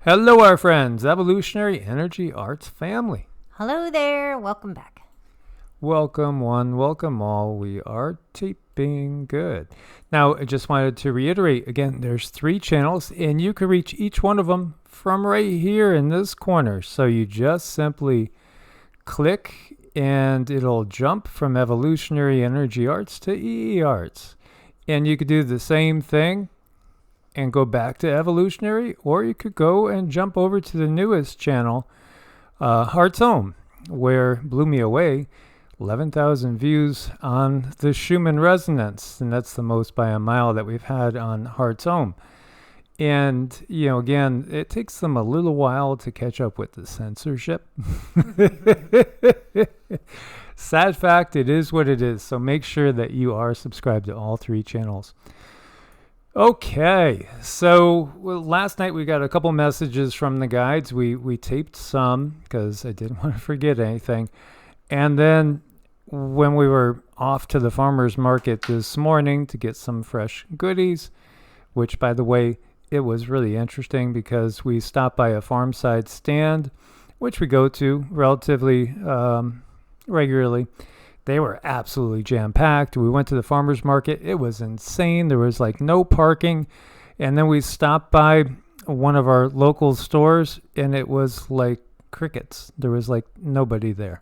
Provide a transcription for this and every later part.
Hello, our friends, Evolutionary Energy Arts family. Hello there. Welcome back. Welcome one, welcome all. We are taping good. Now, I just wanted to reiterate again, there's 3 channels, and you can reach each one of them from right here in this corner. So you just simply click, and it'll jump from Evolutionary Energy Arts to EEARTS. And you could do the same thing and go back to Evolutionary, or you could go and jump over to the newest channel, Heart's Home, where blew me away, 11,000 views on the Schumann resonance, and that's the most by a mile that we've had on Heart's Home. And, you know, again, it takes them a little while to catch up with the censorship. Sad fact, it is what it is. So make sure that you are subscribed to all 3 channels. Okay, so last night we got a couple messages from the guides. We taped some because I didn't want to forget anything. And then when we were off to the farmer's market this morning to get some fresh goodies, which, by the way, it was really interesting because we stopped by a farm-side stand, which we go to relatively regularly. They were absolutely jam-packed. We went to the farmer's market. It was insane. There was like no parking. And then we stopped by one of our local stores, and it was like crickets. There was like nobody there.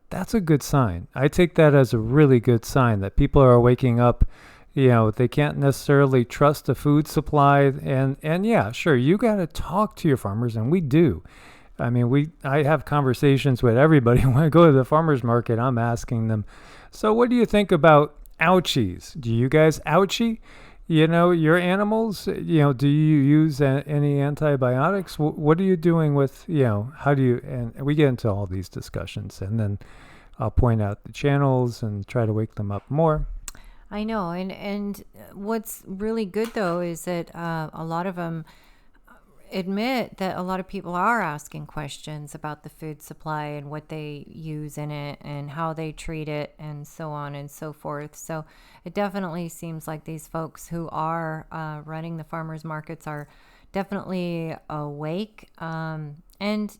That's a good sign. I take that as a really good sign that people are waking up. You know, they can't necessarily trust the food supply. And yeah, sure, you got to talk to your farmers, and we do. I mean, I have conversations with everybody. When I go to the farmer's market, I'm asking them, so what do you think about ouchies? Do you guys ouchie? You know, your animals, you know, do you use any antibiotics? What are you doing with, you know, how do you, and we get into all these discussions, and then I'll point out the channels and try to wake them up more. I know. And what's really good, though, is that a lot of them admit that a lot of people are asking questions about the food supply and what they use in it and how they treat it and so on and so forth. So it definitely seems like these folks who are running the farmers markets are definitely awake. And,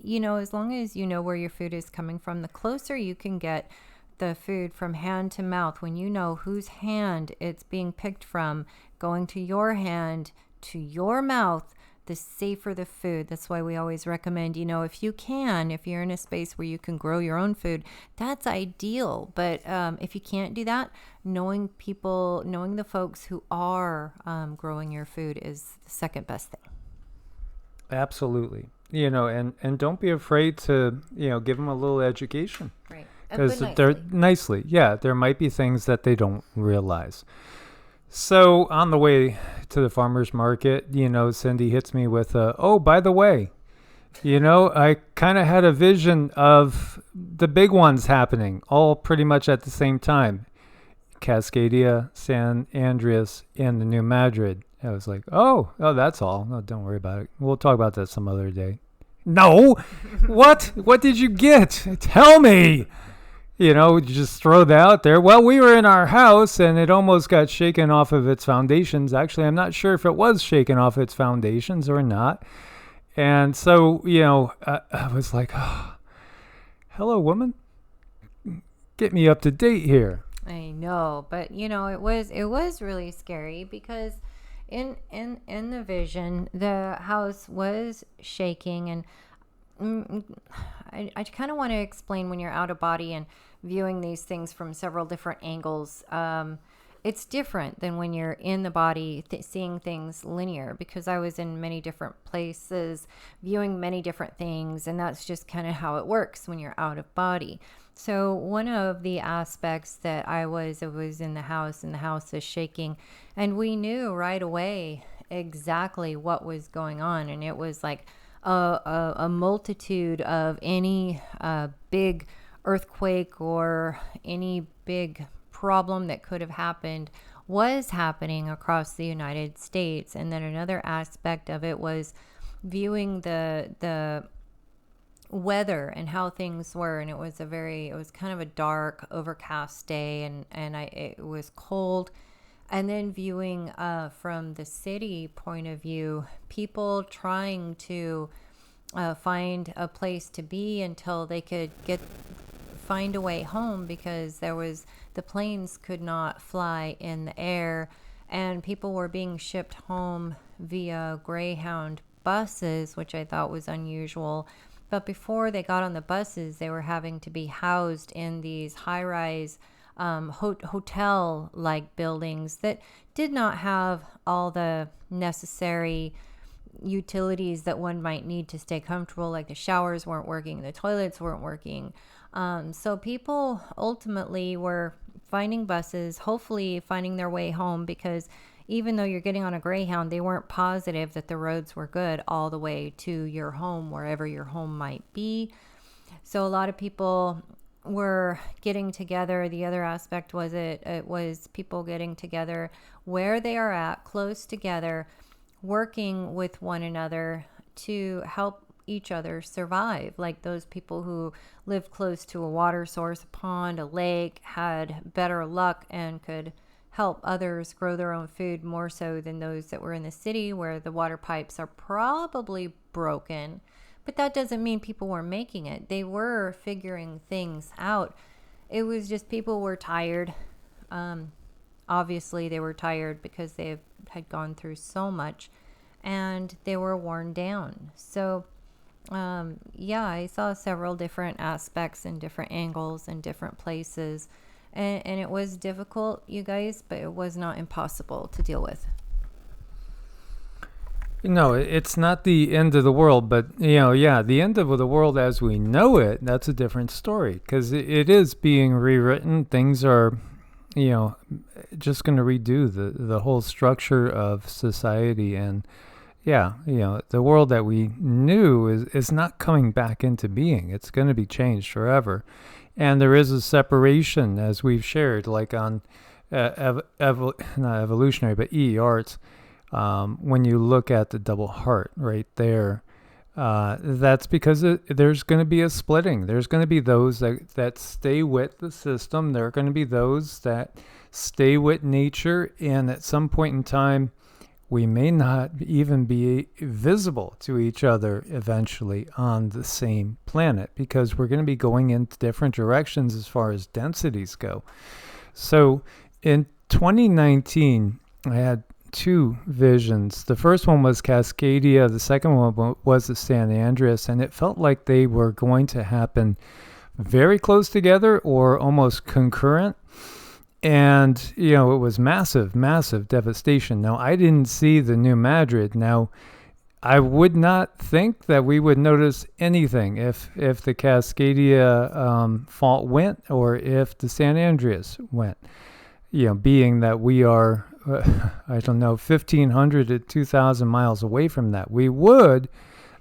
you know, as long as you know where your food is coming from, the closer you can get the food from hand to mouth, when you know whose hand it's being picked from, going to your hand to your mouth, the safer the food. That's why we always recommend, you know, if you're in a space where you can grow your own food, that's ideal. But if you can't do that, knowing the folks who are growing your food is the second best thing. Absolutely. You know, and don't be afraid to, you know, give them a little education. Right. Because there might be things that they don't realize. So on the way to the farmer's market, you know, Cindy hits me with oh, by the way, you know, I kind of had a vision of the big ones happening all pretty much at the same time. Cascadia, San Andreas, and the new Madrid. I was like, oh, that's all. No, don't worry about it. We'll talk about that some other day. No! What? What did you get? Tell me! You know, you just throw that out there. Well, we were in our house, and it almost got shaken off of its foundations. Actually, I'm not sure if it was shaken off its foundations or not. And so, you know, I was like, oh, hello, woman. Get me up to date here. I know, but, you know, it was really scary because in the vision, the house was shaking, and I kind of want to explain when you're out of body and viewing these things from several different angles. It's different than when you're in the body seeing things linear, because I was in many different places viewing many different things, and that's just kind of how it works when you're out of body. So one of the aspects that I was in the house, and the house is shaking, and we knew right away exactly what was going on, and it was like a multitude of any big earthquake or any big problem that could have happened was happening across the United States. And then another aspect of it was viewing the weather and how things were, and it was kind of a dark, overcast day, and it was cold. And then viewing from the city point of view, people trying to find a place to be until they could find a way home, because the planes could not fly in the air, and people were being shipped home via Greyhound buses, which I thought was unusual. But before they got on the buses, they were having to be housed in these high-rise hotel-like buildings that did not have all the necessary utilities that one might need to stay comfortable, like the showers weren't working, the toilets weren't working. So people ultimately were finding buses, hopefully finding their way home, because even though you're getting on a Greyhound, they weren't positive that the roads were good all the way to your home, wherever your home might be. So a lot of people were getting together. The other aspect was it was people getting together where they are at, close together, working with one another to help each other survive. Like those people who lived close to a water source, a pond, a lake, had better luck and could help others grow their own food more so than those that were in the city, where the water pipes are probably broken. But that doesn't mean people weren't making it. They were figuring things out. It was just people were tired. Obviously, they were tired because they had gone through so much, and they were worn down. So, yeah, I saw several different aspects and different angles and different places. And it was difficult, you guys, but it was not impossible to deal with. No, it's not the end of the world, but, the end of the world as we know it, that's a different story, because it is being rewritten. Things are, just going to redo the whole structure of society. And, the world that we knew is not coming back into being. It's going to be changed forever. And there is a separation, as we've shared, like on not Evolutionary, but EEARTS. When you look at the double heart right there, that's because there's going to be a splitting. There's going to be those that stay with the system. There are going to be those that stay with nature. And at some point in time, we may not even be visible to each other eventually on the same planet, because we're going to be going in different directions as far as densities go. So in 2019, I had two visions. The first one was Cascadia. The second one was the San Andreas, and it felt like they were going to happen very close together or almost concurrent. And, it was massive, massive devastation. Now, I didn't see the new Madrid. Now, I would not think that we would notice anything if the Cascadia fault went, or if the San Andreas went. Being that we are, 1,500 to 2,000 miles away from that, we would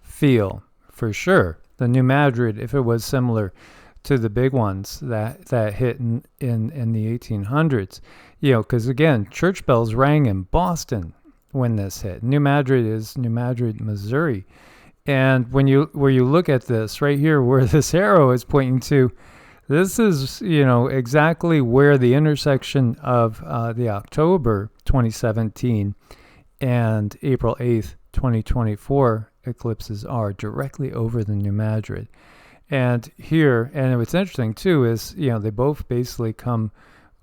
feel for sure the new Madrid if it was similar to the big ones that hit in the 1800s. Because again, church bells rang in Boston when this hit. New Madrid is New Madrid, Missouri. And where you look at this right here, where this arrow is pointing to, this is, exactly where the intersection of the October 2017 and April 8th, 2024 eclipses are, directly over the New Madrid. And here, and what's interesting too is, they both basically come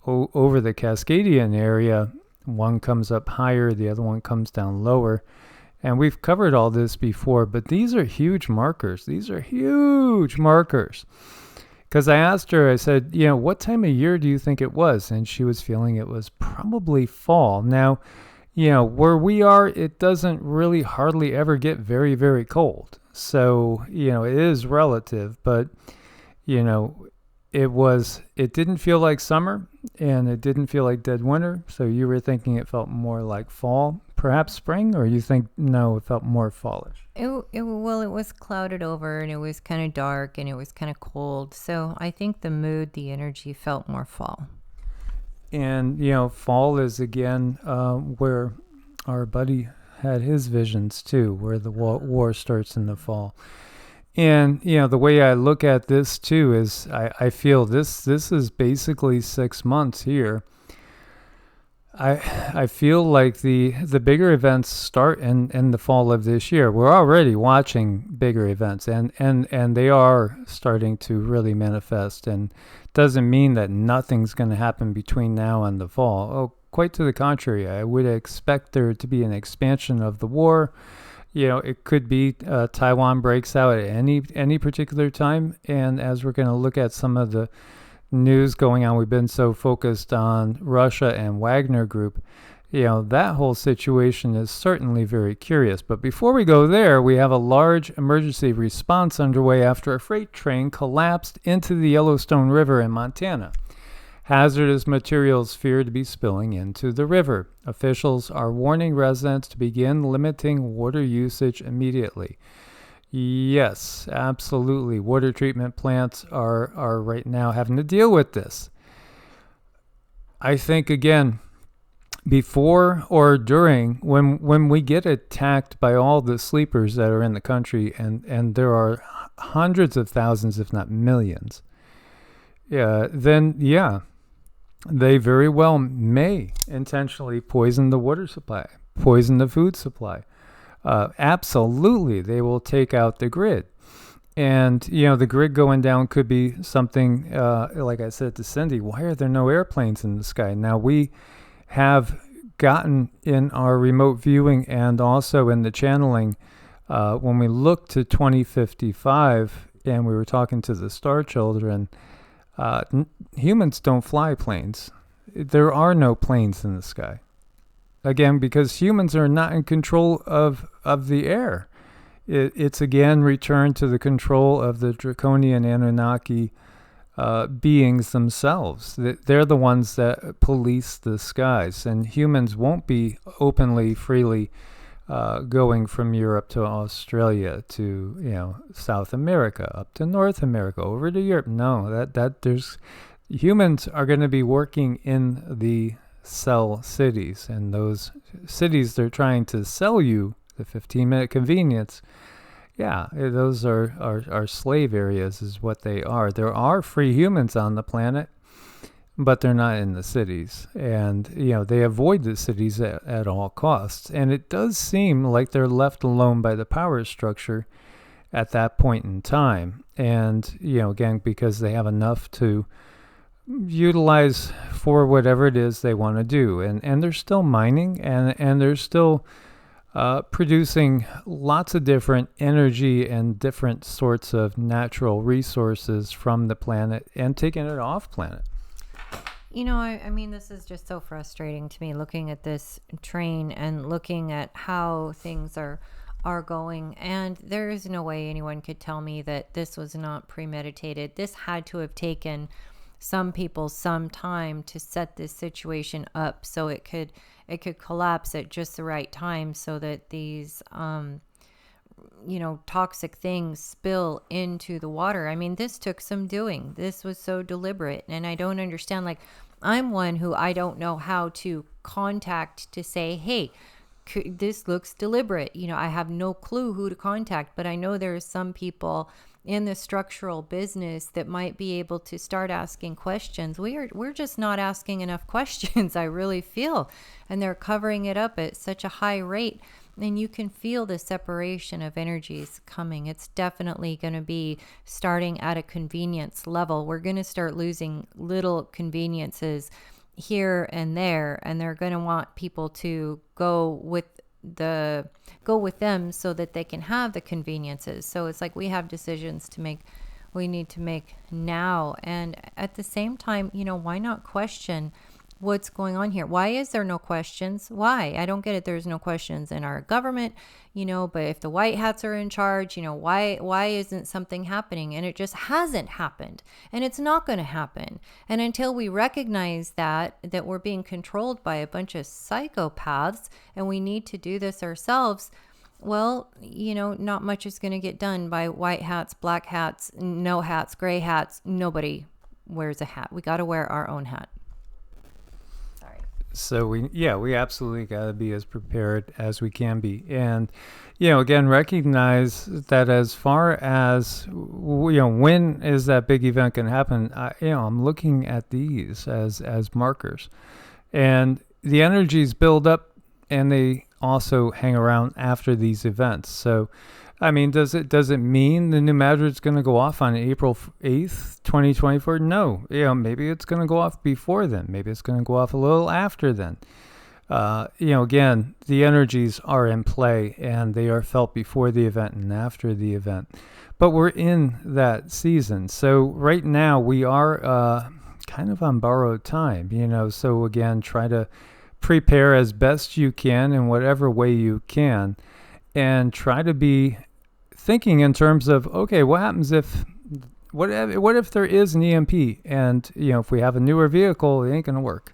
over the Cascadian area. One comes up higher, the other one comes down lower. And we've covered all this before, but these are huge markers. These are huge markers. Because I asked her, I said, what time of year do you think it was? And she was feeling it was probably fall. Now, where we are, it doesn't really hardly ever get very, very cold. So, it is relative, but, it didn't feel like summer, and it didn't feel like dead winter. So you were thinking it felt more like fall, perhaps spring, or you think, no, it felt more fallish? It was clouded over, and it was kind of dark, and it was kind of cold. So I think the mood, the energy felt more fall. And, fall is again where our buddy had his visions too, where the war starts in the fall. And, the way I look at this too is I feel this is basically 6 months here. I feel like the bigger events start in the fall of this year. We're already watching bigger events, and they are starting to really manifest. And doesn't mean that nothing's going to happen between now and the fall. Oh, quite to the contrary. I would expect there to be an expansion of the war. It could be Taiwan breaks out at any particular time. And as we're going to look at some of the news going on, we've been so focused on Russia and Wagner Group. That whole situation is certainly very curious. But before we go there, we have a large emergency response underway after a freight train collapsed into the Yellowstone River in Montana. Hazardous materials feared to be spilling into the river. Officials are warning residents to begin limiting water usage immediately. Yes, absolutely. Water treatment plants are right now having to deal with this. I think, again, before or during, when we get attacked by all the sleepers that are in the country, and there are hundreds of thousands, if not millions, then they very well may intentionally poison the water supply, poison the food supply. Absolutely, they will take out the grid. And, the grid going down could be something, like I said to Cindy, why are there no airplanes in the sky? Now, we have gotten in our remote viewing and also in the channeling, when we look to 2055, and we were talking to the Star Children, humans don't fly planes. There are no planes in the sky. Again, because humans are not in control of the air. It's again returned to the control of the draconian Anunnaki beings themselves. They're the ones that police the skies, and humans won't be openly, freely going from Europe to Australia to South America, up to North America, over to Europe. No, that there's humans are going to be working in the cell cities, and those cities they're trying to sell you the 15-minute convenience. Those are slave areas is what they are. There are free humans on the planet, but they're not in the cities, and they avoid the cities at all costs. And it does seem like they're left alone by the power structure at that point in time. And again, because they have enough to utilize for whatever it is they want to do, and they're still mining, and they're still producing lots of different energy and different sorts of natural resources from the planet and taking it off planet. I mean, this is just so frustrating to me, looking at this train and looking at how things are going. And there is no way anyone could tell me that this was not premeditated. This had to have taken some people some time to set this situation up so it could collapse at just the right time, so that these toxic things spill into the water. I mean, this took some doing. This was so deliberate, and I don't understand. Like, I'm one who I don't know how to contact to say, hey, this looks deliberate. I have no clue who to contact, but I know there are some people in the structural business that might be able to start asking questions. We're just not asking enough questions, I really feel. And they're covering it up at such a high rate. And you can feel the separation of energies coming. It's definitely going to be starting at a convenience level. We're going to start losing little conveniences here and there, and they're going to want people to go with them so that they can have the conveniences. So it's like we have decisions to make. We need to make now. And at the same time, why not question what's going on here? Why is there no questions? Why? I don't get it. There's no questions in our government, but if the white hats are in charge, why isn't something happening? And it just hasn't happened, and it's not going to happen. And until we recognize that we're being controlled by a bunch of psychopaths and we need to do this ourselves, well, not much is going to get done by white hats, black hats, no hats, gray hats. Nobody wears a hat. We got to wear our own hat. So we absolutely got to be as prepared as we can be. And, again, recognize that as far as, when is that big event going to happen? I'm looking at these as markers. And the energies build up and they also hang around after these events. So, I mean, does it mean the new Madrid's going to go off on April 8th, 2024? No. Maybe it's going to go off before then. Maybe it's going to go off a little after then. Again, the energies are in play and they are felt before the event and after the event. But we're in that season. So right now we are kind of on borrowed time, So again, try to prepare as best you can in whatever way you can. And try to be thinking in terms of, okay, what happens what if there is an EMP and, if we have a newer vehicle, it ain't going to work.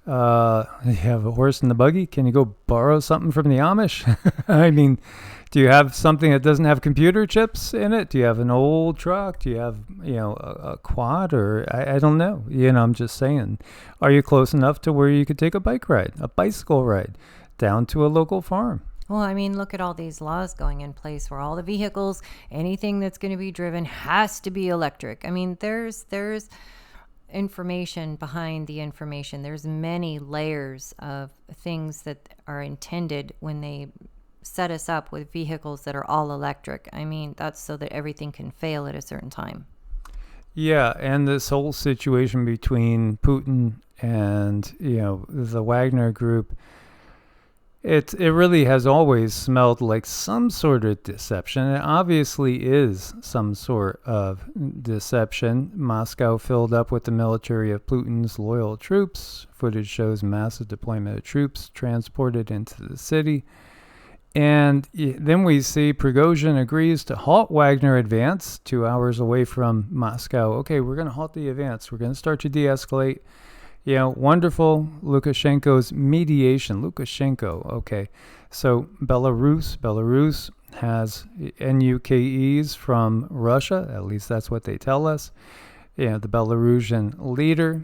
You have a horse in the buggy. Can you go borrow something from the Amish? I mean, do you have something that doesn't have computer chips in it? Do you have an old truck? Do you have, a quad or I don't know. I'm just saying, are you close enough to where you could take a bicycle ride down to a local farm? Well, I mean, look at all these laws going in place where all the vehicles, anything that's going to be driven has to be electric. I mean, there's information behind the information. There's many layers of things that are intended when they set us up with vehicles that are all electric. I mean, that's so that everything can fail at a certain time. Yeah, and this whole situation between Putin and, the Wagner group, it really has always smelled like some sort of deception. It obviously is some sort of deception. Moscow filled up with the military of Putin's loyal troops. Footage shows massive deployment of troops transported into the city. And then we see Prigozhin agrees to halt Wagner advance 2 hours away from Moscow. Okay, we're going to halt the advance. We're going to start to de-escalate. Wonderful Lukashenko's mediation. Lukashenko, okay. So Belarus has NUKEs from Russia. At least that's what they tell us. The Belarusian leader,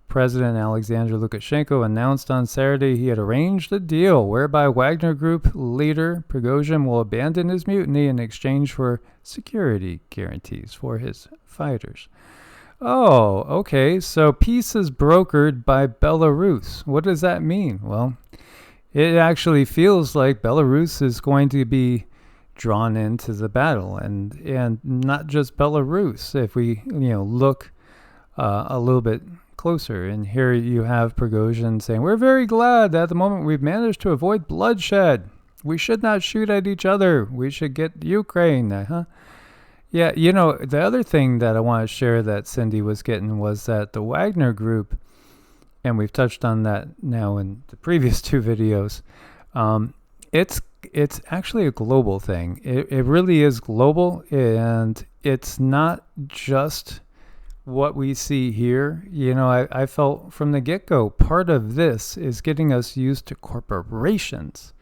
President Alexander Lukashenko, announced on Saturday he had arranged a deal whereby Wagner Group leader Prigozhin will abandon his mutiny in exchange for security guarantees for his fighters. Oh, okay, so peace is brokered by Belarus. What does that mean? Well, it actually feels like Belarus is going to be drawn into the battle, and not just Belarus. If we look a little bit closer, and here you have Prigozhin saying, "We're very glad that at the moment we've managed to avoid bloodshed. We should not shoot at each other. We should get Ukraine." Yeah, the other thing that I want to share that Cindy was getting was that the Wagner group, and we've touched on that now in the previous two videos, it's actually a global thing. It really is global, and it's not just what we see here. I felt from the get-go, part of this is getting us used to corporations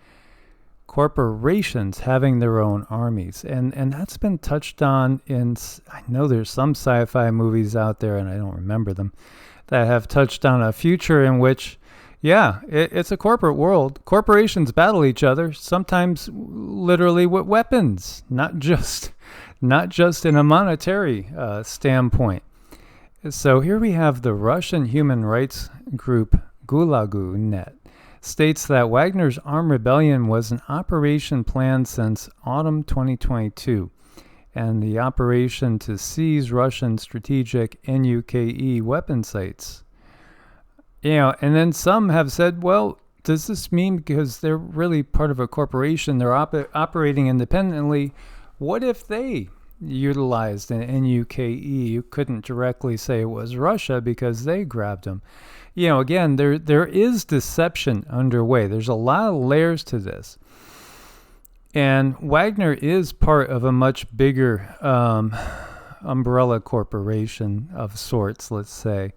having their own armies, and that's been touched on in, I know there's some sci-fi movies out there, and I don't remember them, that have touched on a future in which, it's a corporate world. Corporations battle each other, sometimes literally with weapons, not just in a monetary standpoint. So here we have the Russian human rights group Gulagu.net. States that Wagner's armed rebellion was an operation planned since autumn 2022, and the operation to seize Russian strategic NUKE weapon sites. And then some have said, well, does this mean because they're really part of a corporation, they're operating independently, what if they utilized an NUKE? You couldn't directly say it was Russia because they grabbed them. Again, there is deception underway. There's a lot of layers to this. And Wagner is part of a much bigger umbrella corporation of sorts, let's say.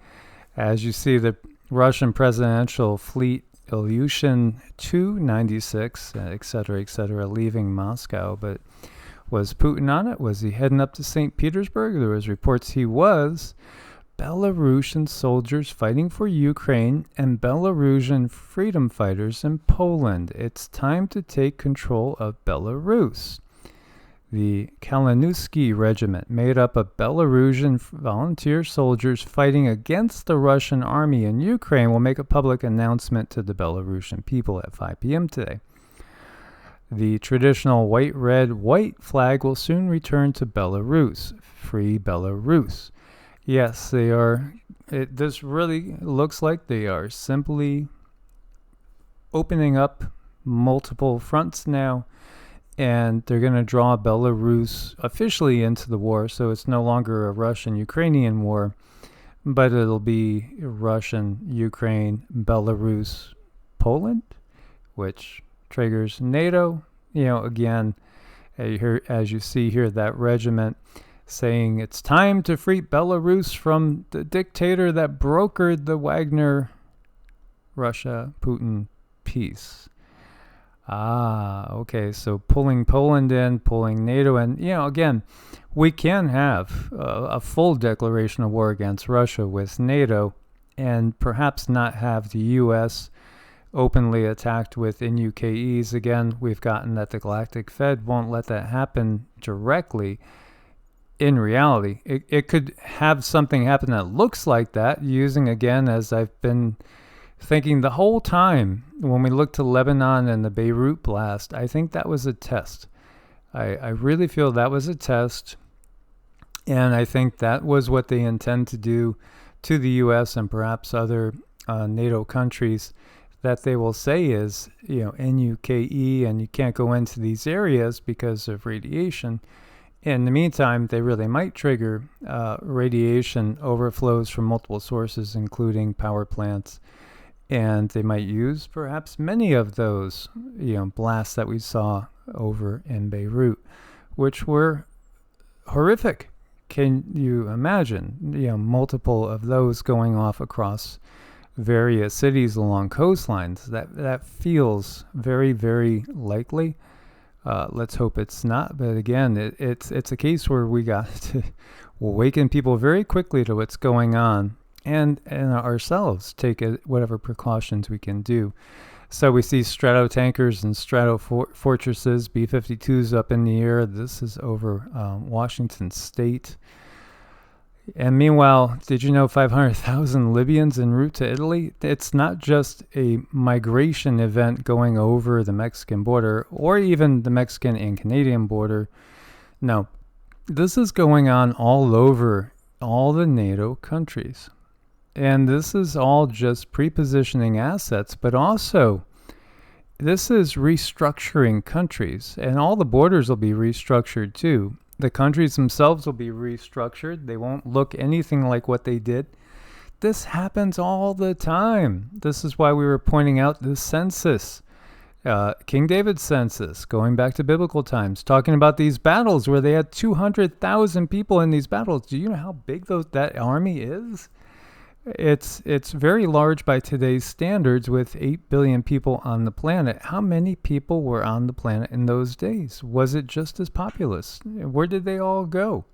As you see, the Russian presidential fleet Ilyushin Tu-96, et cetera, leaving Moscow. But was Putin on it? Was he heading up to St. Petersburg? There was reports he was. Belarusian soldiers fighting for Ukraine and Belarusian freedom fighters in Poland. It's time to take control of Belarus. The Kalinowski Regiment, made up of Belarusian volunteer soldiers fighting against the Russian army in Ukraine, will make a public announcement to the Belarusian people at 5 p.m. today. The traditional white, red, white flag will soon return to Belarus. Free Belarus. Yes, they are. This really looks like they are simply opening up multiple fronts now, and they're going to draw Belarus officially into the war, so it's no longer a Russian-Ukrainian war, but it'll be Russian, Ukraine, Belarus, Poland, which triggers NATO. Again, as you see here, that regiment saying it's time to free Belarus from the dictator that brokered the Wagner Russia-Putin peace. Okay, so pulling Poland in, pulling NATO in. Again, we can have a full declaration of war against Russia with NATO and perhaps not have the U.S. openly attacked with NUKEs. Again, we've gotten that the Galactic Fed won't let that happen directly. In reality, it could have something happen that looks like that, using, again, as I've been thinking the whole time when we look to Lebanon and the Beirut blast, I think that was a test. I really feel that was a test, and I think that was what they intend to do to the U.S. and perhaps other NATO countries, that they will say is, NUKE, and you can't go into these areas because of radiation. In the meantime, they really might trigger radiation overflows from multiple sources, including power plants. And they might use perhaps many of those, blasts that we saw over in Beirut, which were horrific. Can you imagine, multiple of those going off across various cities along coastlines? That feels very, very likely. Let's hope it's not. But again, it's a case where we got to awaken people very quickly to what's going on. And ourselves take whatever precautions we can do. So we see strato tankers and strato fortresses, B-52s up in the air. This is over Washington State. And meanwhile, did you know 500,000 Libyans en route to Italy? It's not just a migration event going over the Mexican border or even the Mexican and Canadian border. No, this is going on all over all the NATO countries. And this is all just pre-positioning assets, but also this is restructuring countries, and all the borders will be restructured too. The countries themselves will be restructured. They won't look anything like what they did. This happens all the time. This is why we were pointing out this census, King David's census, going back to biblical times, talking about these battles where they had 200,000 people in these battles. Do you know how big that army is? It's very large by today's standards, with 8 billion people on the planet. How many people were on the planet in those days? Was it just as populous? Where did they all go?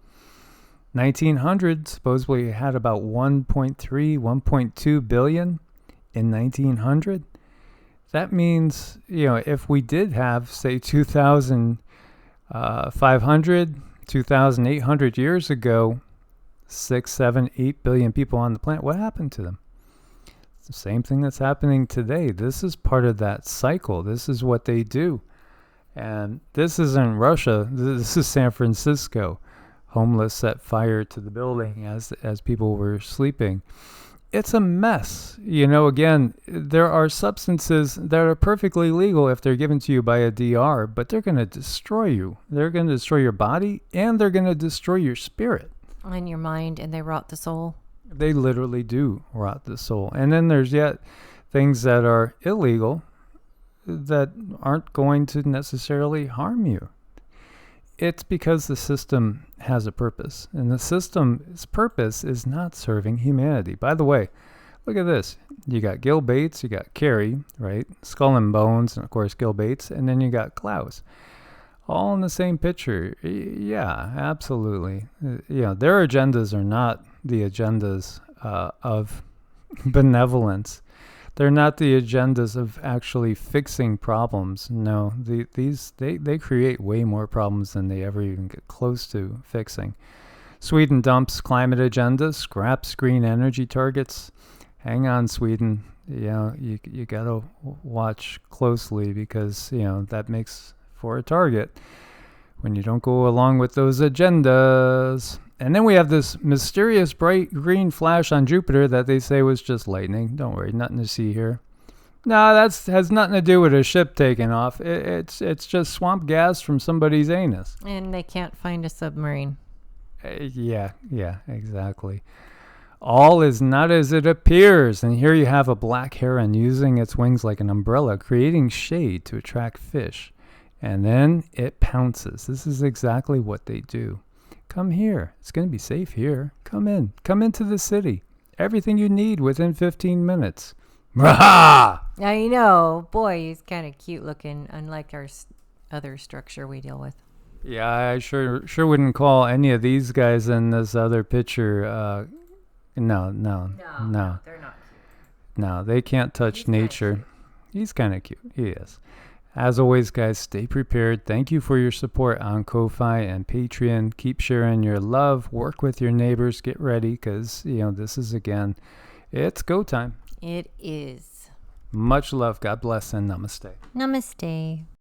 1900 supposedly had about 1.3, 1.2 billion in 1900. That means, if we did have, say, 2,500, 2,800 years ago, 6, 7, 8 billion people on the planet, what happened to them? It's the same thing that's happening today. This is part of that cycle. This is what they do. And this isn't Russia. This is San Francisco. Homeless set fire to the building as people were sleeping. It's a mess. Again, there are substances that are perfectly legal if they're given to you by a DR, but they're going to destroy you. They're going to destroy your body, and they're going to destroy your spirit. And your mind, and they rot the soul. They literally do rot the soul. And then there's yet things that are illegal that aren't going to necessarily harm you. It's because the system has a purpose, and the system's purpose is not serving humanity. By the way, look at this. You got Gil Bates, you got Carrie, right? Skull and Bones, and of course Gil Bates, and then you got Klaus. All in the same picture. Yeah, absolutely. Their agendas are not the agendas of benevolence. They're not the agendas of actually fixing problems. No, they create way more problems than they ever even get close to fixing. Sweden dumps climate agenda, scraps green energy targets. Hang on, Sweden. You gotta watch closely because that makes for a target when you don't go along with those agendas. And then we have this mysterious bright green flash on Jupiter that they say was just lightning. Don't worry, nothing to see here. No, that has nothing to do with a ship taking off. It's just swamp gas from somebody's anus. And they can't find a submarine. Yeah, exactly. All is not as it appears. And here you have a black heron using its wings like an umbrella, creating shade to attract fish. And then it pounces. This is exactly what they do. Come here. It's going to be safe here. Come in. Come into the city. Everything you need within 15 minutes. Raha! I know. Boy, he's kind of cute looking, unlike our other structure we deal with. Yeah, I sure wouldn't call any of these guys in this other picture. No, they're not cute. No, they can't touch nature. He's kind of cute. He is. As always, guys, stay prepared. Thank you for your support on Ko-Fi and Patreon. Keep sharing your love. Work with your neighbors. Get ready because, this is, again, it's go time. It is. Much love. God bless and namaste. Namaste.